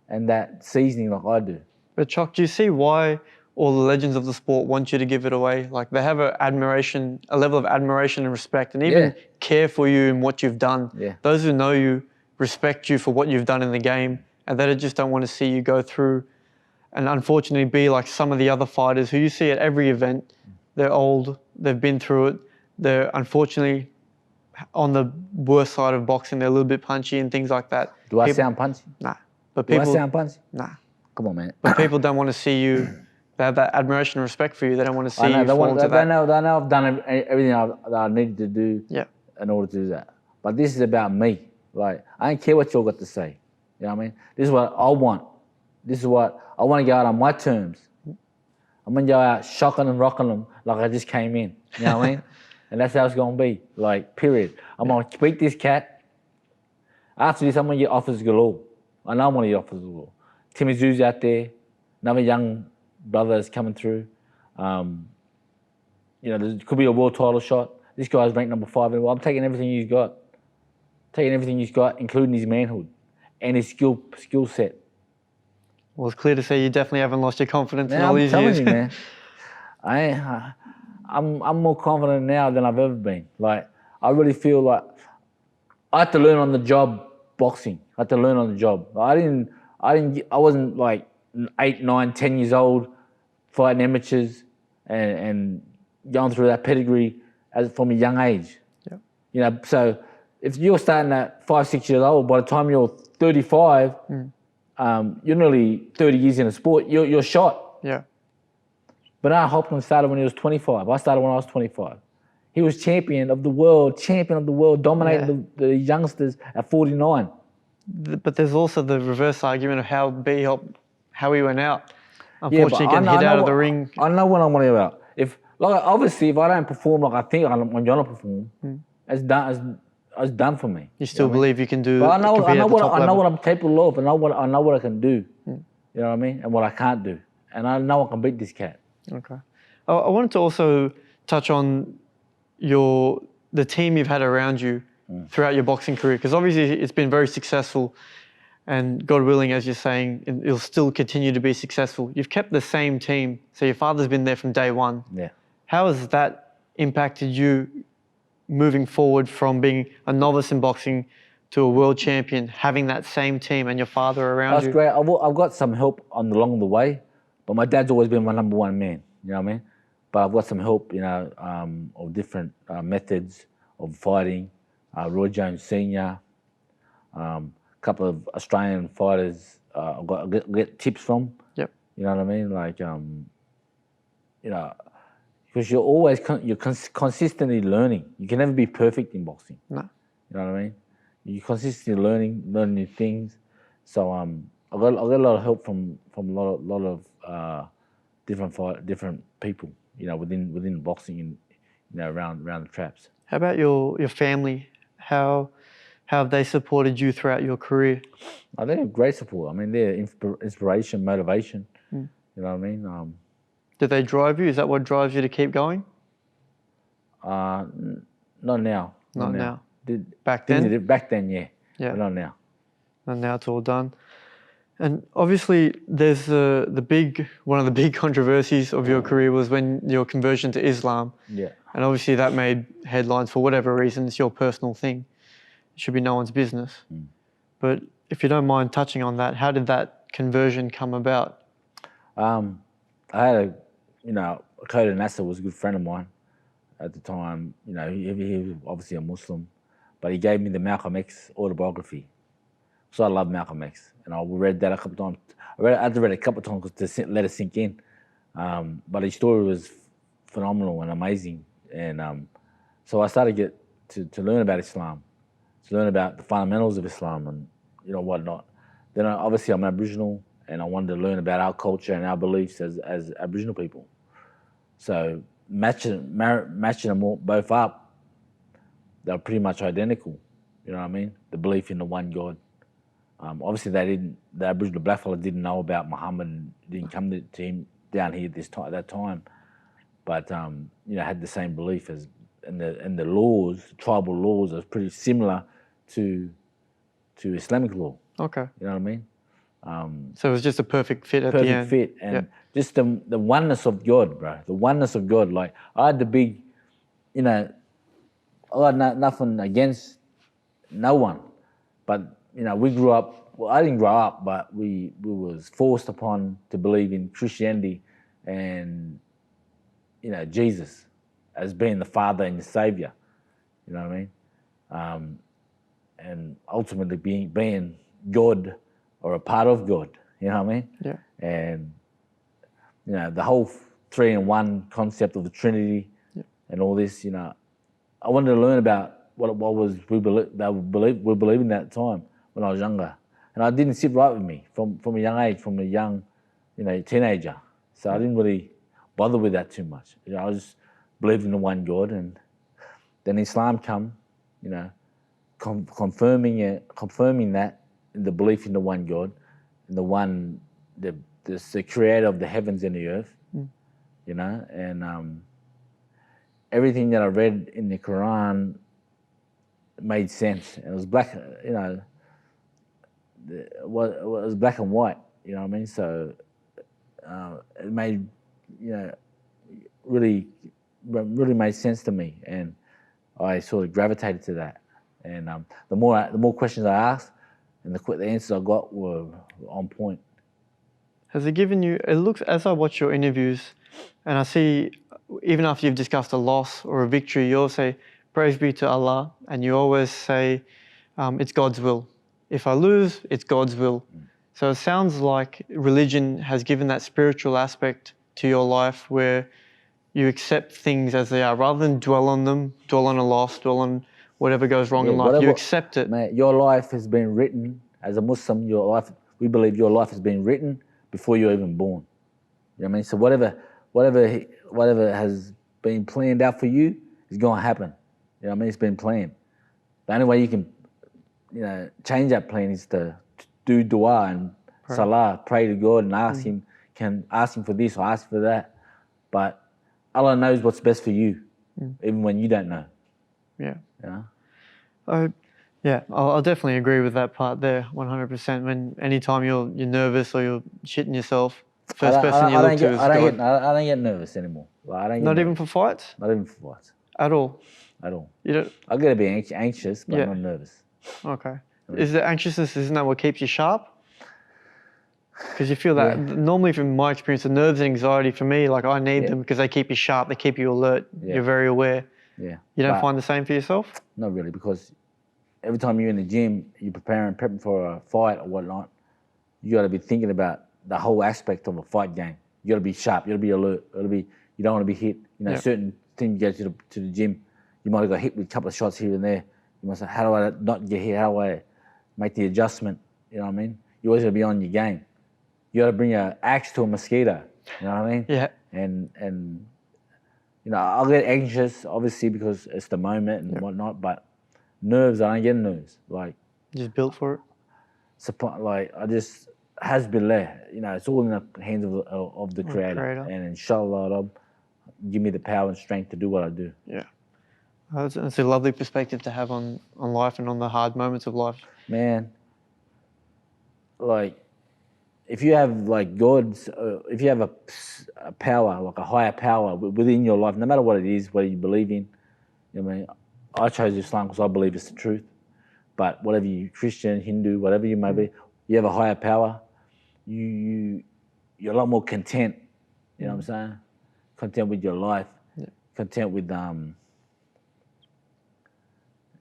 [SPEAKER 2] and that seasoning like I do.
[SPEAKER 1] But Chuck, do you see why all the legends of the sport want you to give it away? Like they have a level of admiration and respect, and even care for you and what you've done.
[SPEAKER 2] Yeah.
[SPEAKER 1] Those who know you respect you for what you've done in the game, and they just don't want to see you go through and unfortunately be like some of the other fighters who you see at every event. They're old, they've been through it. They're unfortunately on the worst side of boxing. They're a little bit punchy and things like that.
[SPEAKER 2] Do I sound punchy?
[SPEAKER 1] Nah. But
[SPEAKER 2] Do I sound punchy?
[SPEAKER 1] Nah.
[SPEAKER 2] Come on, man.
[SPEAKER 1] But people don't want to see you. They have that admiration and respect for you. They don't want to see you fall into that.
[SPEAKER 2] They know I've done everything that I needed to do in order to do that. But this is about me. Like, I don't care what y'all got to say. You know what I mean? This is what I want. This is what I want to go out on my terms. I'm going to go out shocking and rocking them like I just came in. You know what I mean? And that's how it's going to be. Like, period. I'm going to beat this cat. After this, I'm going to get offers galore. I know I'm going to get offers galore. Timmy Zoo's out there. Another young brother is coming through. You know, there could be a world title shot. This guy's ranked number 5 in the world. I'm taking everything he's got. Taking everything he's got, including his manhood and his skill set.
[SPEAKER 1] Well, it's clear to see you definitely haven't lost your confidence in all these
[SPEAKER 2] I'm
[SPEAKER 1] years.
[SPEAKER 2] telling you, man. I'm more confident now than I've ever been. Like, I really feel like I had to learn on the job boxing. I had to learn on the job. I wasn't like 8, 9, 10 years old fighting amateurs and going through that pedigree from a young age.
[SPEAKER 1] Yeah.
[SPEAKER 2] You know, so if you're starting at 5, 6 years old, by the time you're 35, you're nearly 30 years in the sport, you're shot.
[SPEAKER 1] Yeah.
[SPEAKER 2] Bernard Hopkins started when he was 25. I started when I was 25. He was champion of the world, dominating the youngsters at 49.
[SPEAKER 1] But there's also the reverse argument of how he went out. Unfortunately, getting hit out of the ring.
[SPEAKER 2] I know what I'm worried about. Obviously, if I don't perform like I think I'm going to perform, it's done for me.
[SPEAKER 1] You still believe you can do?
[SPEAKER 2] But I know what I'm capable of. I know what I can do. You know what I mean? And what I can't do. And I know I can beat this cat.
[SPEAKER 1] Okay. I wanted to also touch on the team you've had around you throughout your boxing career, because obviously it's been very successful, and God willing, as you're saying, it'll still continue to be successful. You've kept the same team, so your father's been there from day one.
[SPEAKER 2] Yeah.
[SPEAKER 1] How has that impacted you moving forward from being a novice in boxing to a world champion, having that same team and your father around you?
[SPEAKER 2] That's great. I've got some help along the way, but my dad's always been my number one man, you know what I mean? But I've got some help, you know, of different methods of fighting. Roy Jones Sr., a couple of Australian fighters I get tips from.
[SPEAKER 1] Yep.
[SPEAKER 2] You know what I mean? Like, you know, because you're consistently learning. You can never be perfect in boxing.
[SPEAKER 1] No.
[SPEAKER 2] You know what I mean? You're consistently learning new things. So I got a lot of help from a lot of different people. You know, within boxing and you know around the traps.
[SPEAKER 1] How about your family? How have they supported you throughout your career?
[SPEAKER 2] Oh, they're great support. I mean, they're inspiration, motivation. You know what I mean?
[SPEAKER 1] Do they drive you? Is that what drives you to keep going?
[SPEAKER 2] Not now.
[SPEAKER 1] Not now.
[SPEAKER 2] Back then, yeah.
[SPEAKER 1] Yeah.
[SPEAKER 2] But not now.
[SPEAKER 1] And now it's all done. And obviously, there's one of the big controversies of your career was when your conversion to Islam.
[SPEAKER 2] Yeah.
[SPEAKER 1] And obviously that made headlines for whatever reason. It's your personal thing. it should be no one's business. But if you don't mind touching on that, how did that conversion come about?
[SPEAKER 2] I had Coda Nasser was a good friend of mine at the time. You know, he was obviously a Muslim, but he gave me the Malcolm X autobiography. So I love Malcolm X, and I read that a couple times. I had to read it a couple times to let it sink in. But his story was phenomenal and amazing, and so I started to learn about Islam, to learn about the fundamentals of Islam and whatnot. Then obviously I'm Aboriginal, and I wanted to learn about our culture and our beliefs as Aboriginal people. So matching them both up, they're pretty much identical. You know what I mean? The belief in the one God. Obviously, the Aboriginal blackfellas didn't know about Muhammad and didn't come to him down here at that time, but had the same belief as, and the laws, tribal laws, are pretty similar to Islamic law.
[SPEAKER 1] Okay.
[SPEAKER 2] You know what I mean?
[SPEAKER 1] So it was just a perfect fit at the end.
[SPEAKER 2] Perfect fit, and just the oneness of God, bro. The oneness of God. Like I had the big, I had nothing against no one, but we grew up. Well, I didn't grow up, but we was forced upon to believe in Christianity and Jesus as being the Father and the Savior. You know what I mean? And ultimately being God or a part of God. You know what I mean?
[SPEAKER 1] Yeah.
[SPEAKER 2] And the whole 3-in-1 concept of the Trinity and all this. I wanted to learn about what was we believing at the time when I was younger, and it didn't sit right with me from a young age, from a young teenager. So I didn't really bother with that too much. I just believed in the one God, and then Islam come, confirming that, the belief in the one God, and the creator of the heavens and the earth, and everything that I read in the Quran made sense, and it was black, it was black and white, you know what I mean? So it made, really made sense to me, and I sort of gravitated to that. And the more questions I asked, and the answers I got were on point.
[SPEAKER 1] Has it given you? It looks, as I watch your interviews, and I see, even after you've discussed a loss or a victory, you always say, "Praise be to Allah," and you always say, "It's God's will. If I lose, it's God's will." So it sounds like religion has given that spiritual aspect to your life where you accept things as they are, rather than dwell on them, dwell on a loss, dwell on whatever goes wrong in life. You accept it.
[SPEAKER 2] Mate, your life has been written as a Muslim. We believe your life has been written before you're even born. You know what I mean? So whatever has been planned out for you is going to happen. You know what I mean? It's been planned. The only way you can, change that plan is to do dua and salah, pray to God and ask Him for this or ask for that. But Allah knows what's best for you, even when you don't know.
[SPEAKER 1] Yeah.
[SPEAKER 2] Yeah.
[SPEAKER 1] I'll definitely agree with that part there, 100%. When anytime you're nervous or you're shitting yourself, first person you look to is God.
[SPEAKER 2] I don't get nervous anymore.
[SPEAKER 1] Not even for fights?
[SPEAKER 2] Not even for fights.
[SPEAKER 1] At all?
[SPEAKER 2] At all.
[SPEAKER 1] You don't?
[SPEAKER 2] I get to be anxious, but I'm not nervous.
[SPEAKER 1] Okay. Is the anxiousness, isn't that what keeps you sharp? Because you feel that, normally from my experience, the nerves and anxiety for me, like I need them because they keep you sharp, they keep you alert, you're very aware.
[SPEAKER 2] Yeah.
[SPEAKER 1] You don't find the same for yourself?
[SPEAKER 2] Not really, because every time you're in the gym, you're prepping for a fight or whatnot, you got to be thinking about the whole aspect of a fight game. You got to be sharp, you got to be alert, you don't want to be hit. Certain things you go to the gym, you might have got hit with a couple of shots here and there. You must say, how do I not get hit? How do I make the adjustment? You know what I mean? You always got to be on your game. You got to bring an axe to a mosquito. You know what I mean?
[SPEAKER 1] Yeah.
[SPEAKER 2] And I'll get anxious, obviously, because it's the moment and whatnot, but nerves, I don't get nerves. Like,
[SPEAKER 1] just built for it?
[SPEAKER 2] Like, I just, Hasbillah, it's all in the hands of the Creator. And inshallah, Allah give me the power and strength to do what I do.
[SPEAKER 1] Yeah. That's a lovely perspective to have on life and on the hard moments of life.
[SPEAKER 2] Man, like, if you have like God's, if you have a power, like a higher power within your life, no matter what it is, whether you believe in, I mean, I chose Islam because I believe it's the truth. But whatever you Christian, Hindu, whatever you may be, you have a higher power. You're a lot more content. You know what I'm saying? Content with your life. Content with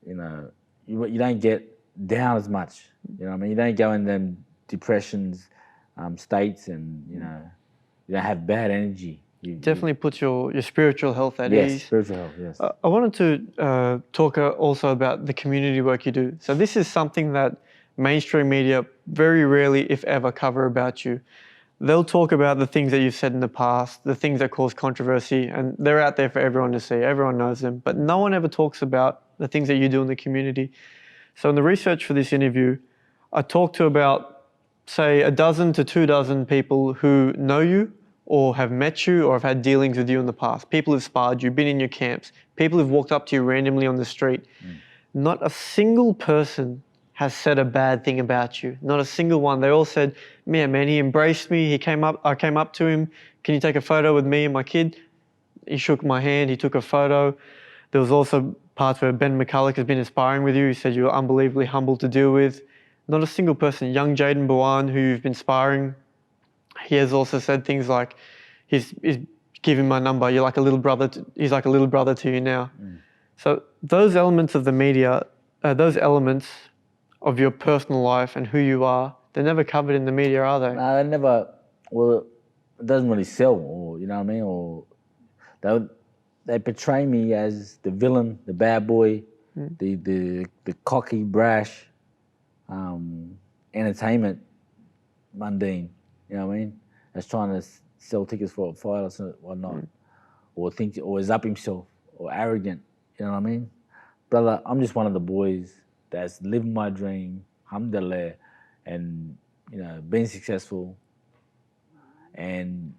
[SPEAKER 2] you know, you don't get down as much. You know what I mean? You don't go in them depressions states, and you don't have bad energy.
[SPEAKER 1] Definitely puts your spiritual health at
[SPEAKER 2] Yes,
[SPEAKER 1] ease.
[SPEAKER 2] spiritual health, yes.
[SPEAKER 1] I wanted to talk also about the community work you do. So this is something that mainstream media very rarely, if ever, cover about you. They'll talk about the things that you've said in the past, the things that cause controversy, and they're out there for everyone to see. Everyone knows them, but no one ever talks about the things that you do in the community. So in the research for this interview, I talked to about, say, 12 to 24 people who know you or have met you or have had dealings with you in the past. People who've sparred you, been in your camps, people who've walked up to you randomly on the street. Not a single person has said a bad thing about you. Not a single one. They all said, man, he embraced me. I came up to him. Can you take a photo with me and my kid? He shook my hand. He took a photo. There was also parts where Ben McCulloch has been inspiring with you. He said you're unbelievably humble to deal with. Not a single person. Young Jaden Bawan, who you've been sparring, he has also said things like, he's given my number. You're like a little brother. He's like a little brother to you now. So those elements of the media, those elements of your personal life and who you are, they're never covered in the media, are they?
[SPEAKER 2] No, they never. Well, it doesn't really sell, or you know what I mean, or they portray me as the villain, the bad boy, the cocky, brash, entertainment Mundine. You know what I mean? That's trying to sell tickets for a fight or something, whatnot, or is up himself, or arrogant. You know what I mean, brother? I'm just one of the boys that's living my dream, alhamdulillah, and being successful, and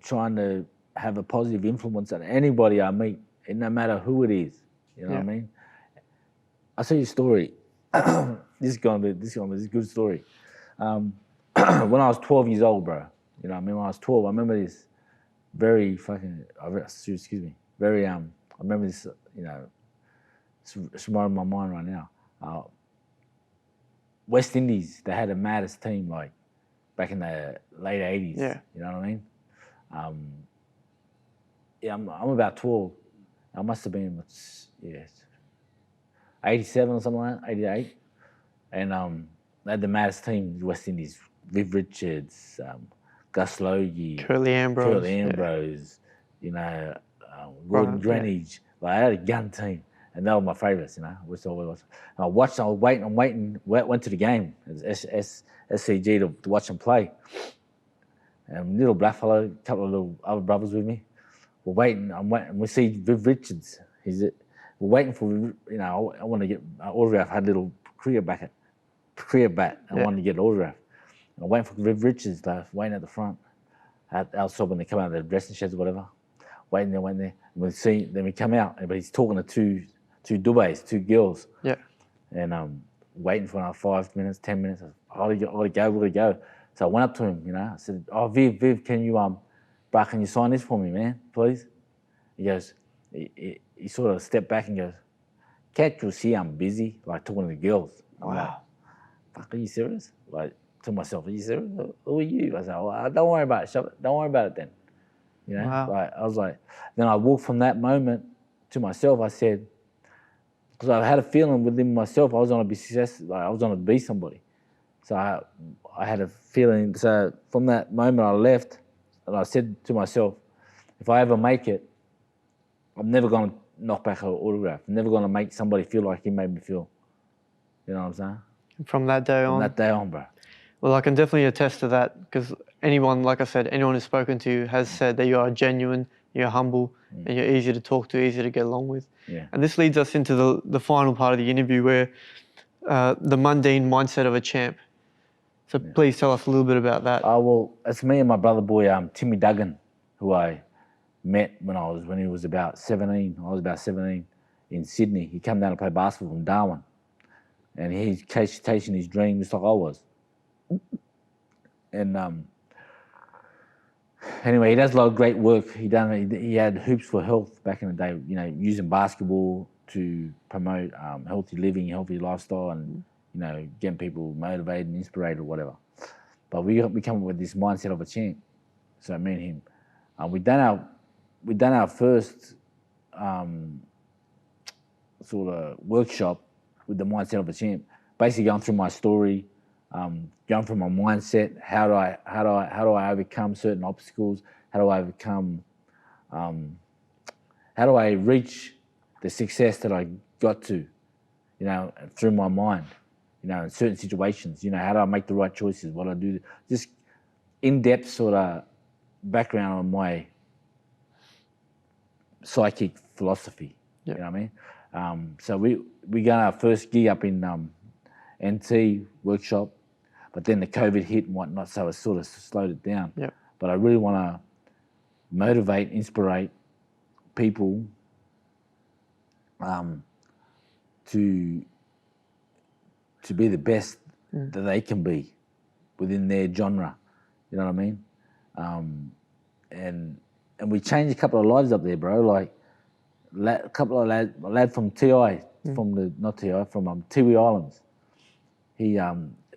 [SPEAKER 2] trying to have a positive influence on anybody I meet, and no matter who it is. You know what I mean? I'll tell you a story. This is a good story. When I was 12 years old, bro, you know what I mean? When I was 12, I remember this very I remember this, it's right in my mind right now. West Indies, they had the maddest team, like, back in the late 80s.
[SPEAKER 1] Yeah.
[SPEAKER 2] You know what I mean? I'm about 12. I must have been, 87 or something like that, 88. And they had the maddest team, West Indies. Viv Richards, Gus Logie,
[SPEAKER 1] Curly Ambrose,
[SPEAKER 2] Gordon Greenidge. Like, I had a gun team, and they were my favourites, which always was. And I was waiting, went to the game, SCG to watch them play. And little blackfellow, a couple of little other brothers with me. We're waiting, we see Viv Richards. We're waiting for, I want to get an autograph. I had a little career bat. I wanted to get an autograph. And I'm waiting for Viv Richards, waiting at the front, outside when they come out of the dressing sheds or whatever. Waiting there. And then we come out, but he's talking to two Dubais, two girls.
[SPEAKER 1] Yeah.
[SPEAKER 2] And waiting for another 5 minutes, 10 minutes. I gotta go. So I went up to him, I said, "Oh, Viv, can you sign this for me, man, please?" He goes, he sort of stepped back and goes, "Can't you see I'm busy?" Like, talking to the girls. I'm like, "Fuck, are you serious?" Like, to myself, "Are you serious? Who are you?" I said, "Well, don't worry about it. Don't worry about it then."
[SPEAKER 1] Wow.
[SPEAKER 2] Like, I was like, then I walked from that moment to myself. I said, because I had a feeling within myself I was going to be successful, like I was going to be somebody. So I had a feeling. So from that moment I left, and I said to myself, if I ever make it, I'm never going to knock back an autograph. I'm never going to make somebody feel like he made me feel. You know what I'm saying?
[SPEAKER 1] From that day on?
[SPEAKER 2] From that day on, bro.
[SPEAKER 1] Well, I can definitely attest to that, because anyone who's spoken to you has said that you are genuine, you're humble, and you're easy to talk to, easy to get along with.
[SPEAKER 2] Yeah.
[SPEAKER 1] And this leads us into the final part of the interview, where the mundane mindset of a champ. So please tell us a little bit about that.
[SPEAKER 2] Well, it's me and my brother boy, Timmy Duggan, who I met when he was about 17. I was about 17 in Sydney. He came down to play basketball from Darwin, and he's chasing his dream just like I was. And anyway, he does a lot of great work. He had Hoops for Health back in the day, using basketball to promote healthy living, healthy lifestyle, and getting people motivated and inspired or whatever. But we come up with this mindset of a champ. So me and him, we done our first sort of workshop with the mindset of a champ. Basically, going through my story, going through my mindset. How do I overcome certain obstacles? How do I overcome? How do I reach the success that I got to? Through my mind. In certain situations. How do I make the right choices? What do I do? Just in-depth sort of background on my psychic philosophy.
[SPEAKER 1] Yep.
[SPEAKER 2] You know what I mean? So we got our first gig up in NT workshop, but then the COVID hit and whatnot, so it sort of slowed it down.
[SPEAKER 1] Yep.
[SPEAKER 2] But I really want to motivate, inspire people to be the best that they can be within their genre. You know what I mean? And we changed a couple of lives up there, bro. Like a couple of a lad from TI, from Tiwi Islands.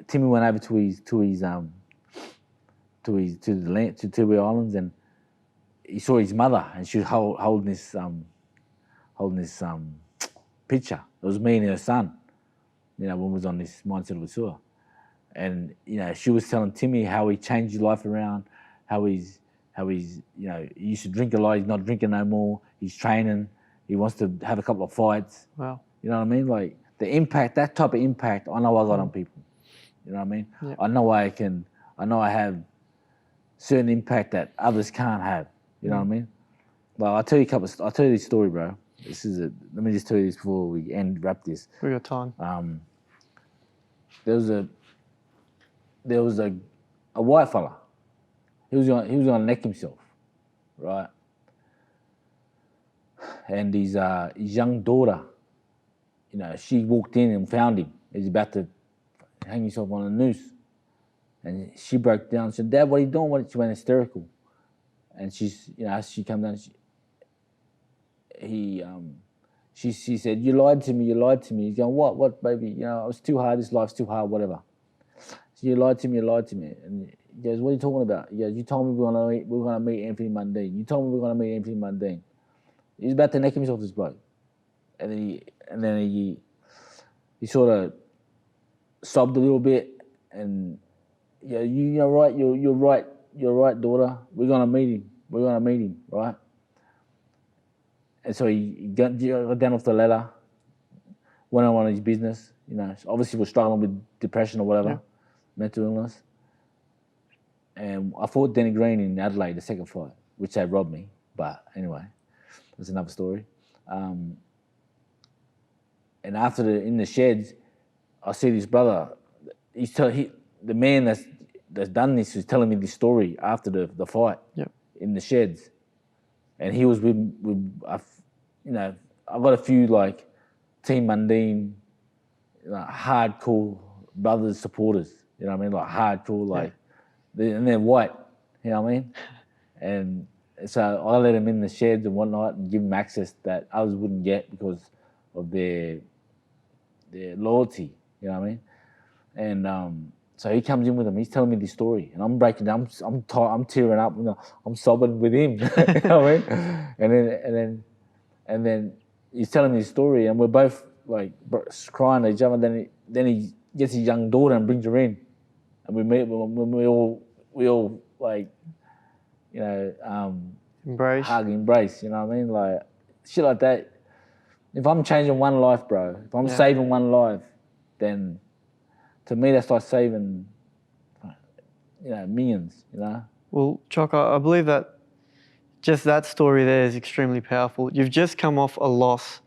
[SPEAKER 2] Timmy went over to Tiwi Islands, and he saw his mother, and she was holding this picture. It was me and her son. When we was on this mindset of a tour, and she was telling Timmy how he changed his life around, how he's he used to drink a lot. He's not drinking no more. He's training. He wants to have a couple of fights.
[SPEAKER 1] Wow.
[SPEAKER 2] You know what I mean? Like the impact, that type of impact, I know I got on people. You know what I mean?
[SPEAKER 1] Yeah.
[SPEAKER 2] I know I have certain impact that others can't have. You know what I mean? Well, I'll tell you this story, bro. Let me just tell you this before we wrap this.
[SPEAKER 1] We got time.
[SPEAKER 2] There was a white fella. He was gonna neck himself, right? And his young daughter, she walked in and found him. He's about to hang himself on a noose, and she broke down and said, "Dad, what are you doing?" She went hysterical, and she's, as she came down, she said, "You lied to me. You lied to me." He's going, "What, baby? It's too hard. This life's too hard. Whatever." So you lied to me. You lied to me. And he goes, "What are you talking about?" He goes, "You told me we're gonna meet Anthony Mundine. You told me we're gonna meet Anthony Mundine." He's about to neck himself, this bloke, and then he sort of sobbed a little bit, and you're right. You're right, daughter. We're gonna meet him. Right? And so he got down off the ladder, went on his business. Obviously was struggling with depression or whatever, mental illness. And I fought Danny Green in Adelaide, the second fight, which they robbed me. But anyway, that's another story. And after in the sheds, I see this brother. The man that's done this was telling me this story after the fight in the sheds. And he was with I got a few like Team Mundine, hardcore brothers supporters. You know what I mean? Like hardcore, and they're white. You know what I mean? And so I let them in the sheds and whatnot and give them access that others wouldn't get because of their loyalty. You know what I mean? And so he comes in with them. He's telling me this story, and I'm breaking down. I'm tearing up. I'm sobbing with him. You know what I mean? And then he's telling me his story, and we're both like crying at each other. Then he gets his young daughter and brings her in, and we meet. We all like, embrace. You know what I mean? Like shit like that. If I'm changing one life, bro, if I'm saving one life, then to me that's like saving, millions.
[SPEAKER 1] Well, Choc, I believe that just that story there is extremely powerful. You've just come off a loss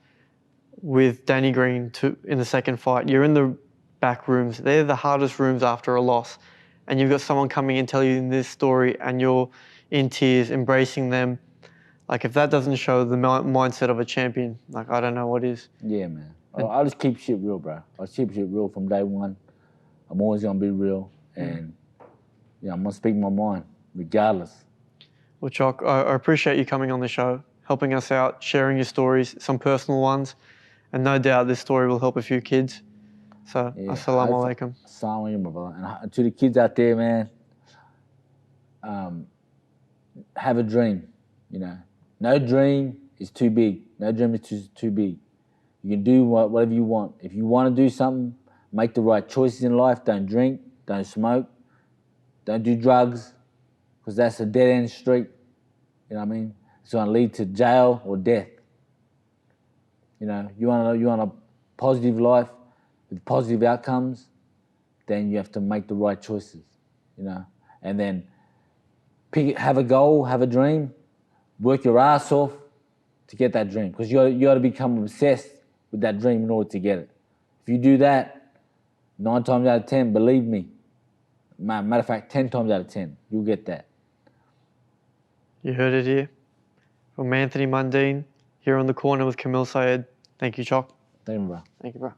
[SPEAKER 1] with Danny Green in the second fight. You're in the back rooms. They're the hardest rooms after a loss. And you've got someone coming and telling you this story and you're in tears, embracing them. Like, if that doesn't show the mindset of a champion, like, I don't know what is.
[SPEAKER 2] Yeah, man. I just keep shit real, bro. I keep shit real from day one. I'm always going to be real. And, I'm going to speak my mind, regardless.
[SPEAKER 1] Well, Choc, I appreciate you coming on the show, helping us out, sharing your stories, some personal ones. And no doubt this story will help a few kids. So,
[SPEAKER 2] Yeah,
[SPEAKER 1] assalamu alaikum.
[SPEAKER 2] Assalamu alaikum, my brother. And to the kids out there, man, have a dream. You know, no dream is too big. No dream is too big. You can do whatever you want. If you want to do something, make the right choices in life. Don't drink, don't smoke, don't do drugs, because that's a dead-end street. You know what I mean? It's going to lead to jail or death. You know, you want a positive life with positive outcomes, then you have to make the right choices, you know, and then have a goal, have a dream, work your ass off to get that dream, because you got to become obsessed with that dream in order to get it. If you do that, 9 times out of 10, believe me, matter of fact, 10 times out of 10, you'll get that.
[SPEAKER 1] You heard it here from Anthony Mundine, here on the corner with Kamil Syed. Thank you, Choc.
[SPEAKER 2] Thank you, bro.
[SPEAKER 1] Thank you, bro.